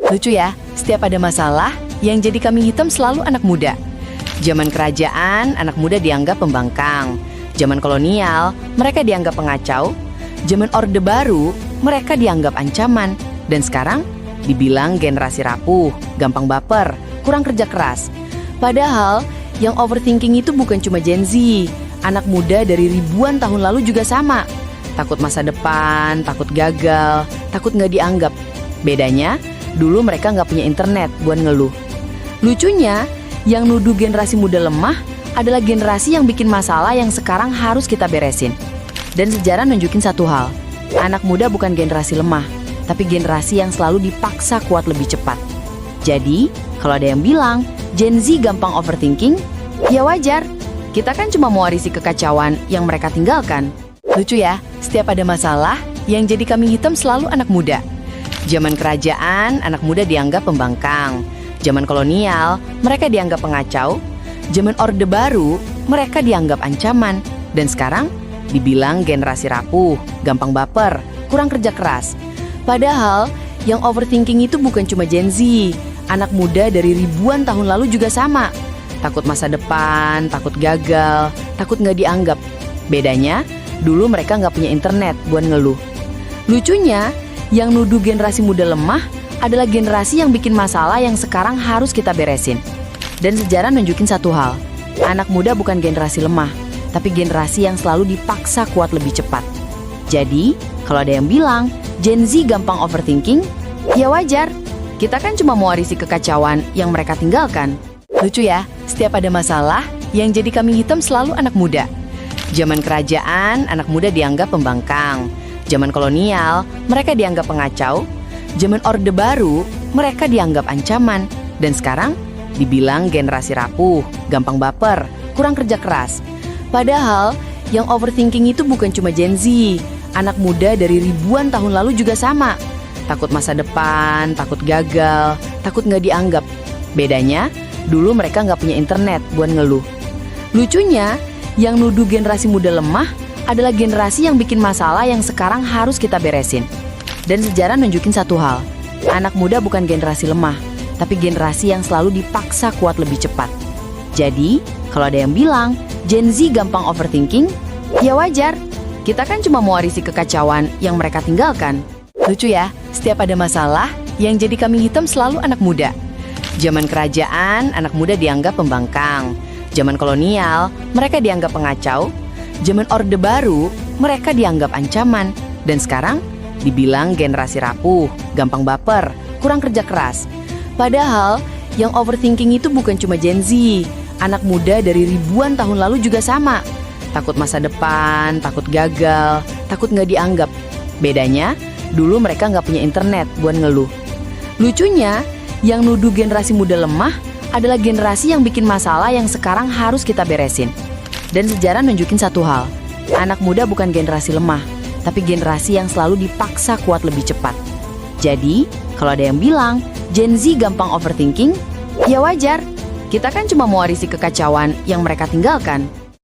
Lucu ya, setiap ada masalah, yang jadi kambing hitam selalu anak muda. Zaman kerajaan, anak muda dianggap pembangkang. Zaman kolonial, mereka dianggap pengacau. Zaman Orde Baru, mereka dianggap ancaman. Dan sekarang, dibilang generasi rapuh, gampang baper, kurang kerja keras. Padahal, yang overthinking itu bukan cuma Gen Z. Anak muda dari ribuan tahun lalu juga sama. Takut masa depan, takut gagal, takut nggak dianggap. Bedanya, dulu mereka nggak punya internet buat ngeluh. Lucunya, yang nuduh generasi muda lemah adalah generasi yang bikin masalah yang sekarang harus kita beresin. Dan sejarah nunjukin satu hal, anak muda bukan generasi lemah, tapi generasi yang selalu dipaksa kuat lebih cepat. Jadi, kalau ada yang bilang Gen Z gampang overthinking, ya wajar. Kita kan cuma mewarisi kekacauan yang mereka tinggalkan. Lucu ya, setiap ada masalah, yang jadi kambing hitam selalu anak muda. Zaman kerajaan, anak muda dianggap pembangkang. Zaman kolonial, mereka dianggap pengacau. Zaman Orde Baru, mereka dianggap ancaman. Dan sekarang, dibilang generasi rapuh, gampang baper, kurang kerja keras. Padahal, yang overthinking itu bukan cuma Gen Z. Anak muda dari ribuan tahun lalu juga sama. Takut masa depan, takut gagal, takut nggak dianggap. Bedanya, dulu mereka nggak punya internet buat ngeluh. Lucunya, yang nuduh generasi muda lemah adalah generasi yang bikin masalah yang sekarang harus kita beresin. Dan sejarah nunjukin satu hal, anak muda bukan generasi lemah, tapi generasi yang selalu dipaksa kuat lebih cepat. Jadi, kalau ada yang bilang Gen Z gampang overthinking, ya wajar. Kita kan cuma mewarisi kekacauan yang mereka tinggalkan. Lucu ya, setiap ada masalah, yang jadi kambing hitam selalu anak muda. Zaman kerajaan, anak muda dianggap pembangkang. Zaman kolonial, mereka dianggap pengacau. Zaman Orde Baru, mereka dianggap ancaman. Dan sekarang, dibilang generasi rapuh, gampang baper, kurang kerja keras. Padahal, yang overthinking itu bukan cuma Gen Z. Anak muda dari ribuan tahun lalu juga sama. Takut masa depan, takut gagal, takut nggak dianggap. Bedanya, dulu mereka nggak punya internet buat ngeluh. Lucunya, yang nuduh generasi muda lemah adalah generasi yang bikin masalah yang sekarang harus kita beresin. Dan sejarah nunjukin satu hal, anak muda bukan generasi lemah, tapi generasi yang selalu dipaksa kuat lebih cepat. Jadi, kalau ada yang bilang Gen Z gampang overthinking, ya wajar. Kita kan cuma mewarisi kekacauan yang mereka tinggalkan. Lucu ya, setiap ada masalah, yang jadi kambing hitam selalu anak muda. Zaman kerajaan, anak muda dianggap pembangkang. Zaman kolonial, mereka dianggap pengacau. Zaman Orde Baru, mereka dianggap ancaman. Dan sekarang, dibilang generasi rapuh, gampang baper, kurang kerja keras. Padahal, yang overthinking itu bukan cuma Gen Z. Anak muda dari ribuan tahun lalu juga sama. Takut masa depan, takut gagal, takut nggak dianggap. Bedanya, dulu mereka nggak punya internet buat ngeluh. Lucunya, yang nuduh generasi muda lemah adalah generasi yang bikin masalah yang sekarang harus kita beresin. Dan sejarah nunjukin satu hal, anak muda bukan generasi lemah, tapi generasi yang selalu dipaksa kuat lebih cepat. Jadi, kalau ada yang bilang Gen Z gampang overthinking, ya wajar. Kita kan cuma mewarisi kekacauan yang mereka tinggalkan.